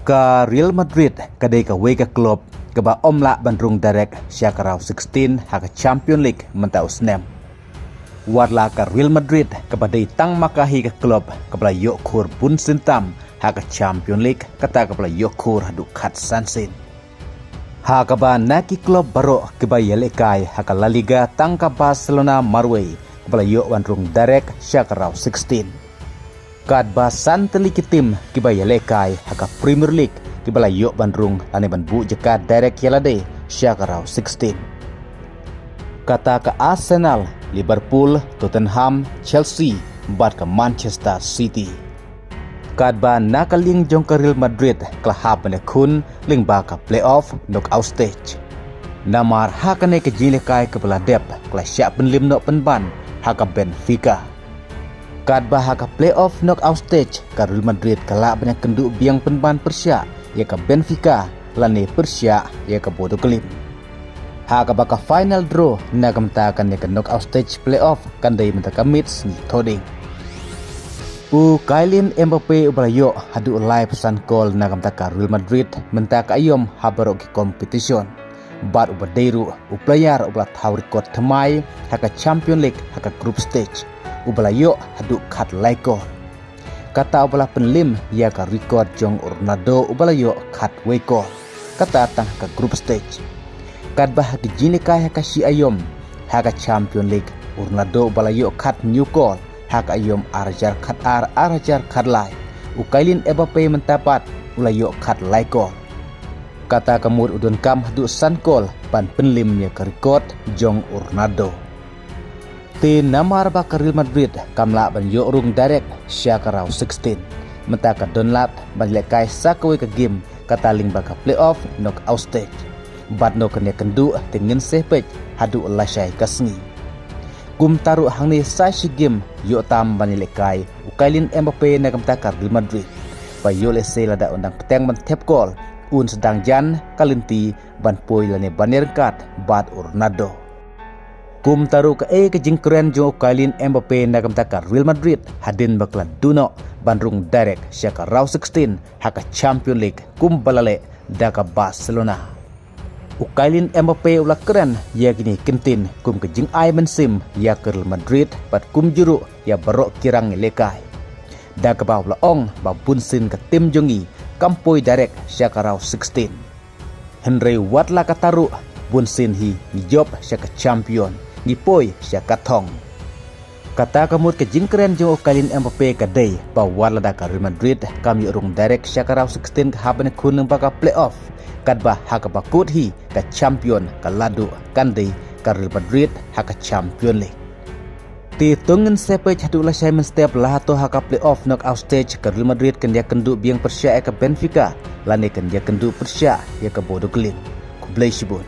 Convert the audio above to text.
Ka Real Madrid kadai ka wega klub ka ba omla bandrung direct siya ka raw 16 haka Champion League menta usnem. Warla ka Real Madrid ka ba day tang makahi ka klub ka bala yokur bunsintam haka Champion League kata ka bala yokur hadu kat sansin. Haka ba naki klub baro ka ba yelekai haka La Liga tang ka Barcelona Marway ka bala yo bandrung direct siya ka raw 16. Kad ba santeli kitim kiba yelekai haka Premier League kibala yok bandrung ane banbu jeka direct yalade syakarau 16. Kata ke Arsenal, Liverpool, Tottenham, Chelsea, bat ke Manchester City. Kad ba nakaling jong ke Real Madrid kelahap menekun ling ba ke playoff knockout stage. Namar hakane ke jilekai kebala dep kelah syak penlim nok penban haka Benfica. Kad bahaka playoff knockout stage ka Real Madrid kala banyak kenduk biang penban Persia ya ka Benfica lane Persia ya ka Bodo Glimt. Haka baka final draw nagamtakan ya ka knockout stage playoff kandai mentaka mitch ni toding. Kylian Mbappe ubalayo hadu live pesan call nagamtaka Real Madrid mentaka ayom habarok ki competition. Bat ubadeiru uplayar ubalat hau record temai haka Champion League haka group stage. Ubalayo hadu kat laiko. Kata ubala penlim ya ka record jong Ronaldo ubalayo kat weko. Kata tang ka group stage. Kad bah ki jinika haka si ayom haka Champion League Ronaldo ubalayo kat new call haka ayom arajar kat lai. Kylian Mbappe mentapat ulayo kat laiko. Kata kamur udun kam hadu san call pan penlim ya ka record jong Ronaldo. Ti namar ba ka Real Madrid kamla ban yo rung direct siya ka raw 16. Menta ka donlat ban lekay sakaway ka game kataling ba ka playoff knockout stage. Bat no kanya kendu tingin sepej hadu lasay kasngi. Kum taru hangni sa si game yo tam ban lekay Kylian Mbappe na kamta ka Real Madrid. Pa yo lese lada undang peteng ban tap call un sedang jan kalinti ban poy lane banerkat bat Ronaldo. Kum taru ke jingkren jo Kylian Mbappe na kamtaka Real Madrid hadin bakla duno bandrung direct siya ka raw 16 haka Champion League kum balale daka Barcelona. Kylian Mbappe ula keren ya gini kentin kum ke jing ay mensim ya ke Real Madrid pat kum juru ya barok kirang lekai. Daka ba ula ong ba bunsin ke tim jongi kampoy direct siya ka raw 16. Henry watla kataru bunsin hi ni job siya ka champion. Gipoy siya katong. Kata kamut ke jingkren jong Kylian Mbappe kadai bawar lada ka Real Madrid kami urung direct siya ka raw 16 kahaban kunang baka playoff kadba haka bakut hi ka champion ka ladu kandai ka Real Madrid haka Champion League. Ti tungin sepe hadu la Simon step lahato haka playoff knockout stage ka Real Madrid kan dia kendu biang Persia ka Benfica lane kan dia kendu Persia ya ka Bodo Glimt. Kublai Shibun.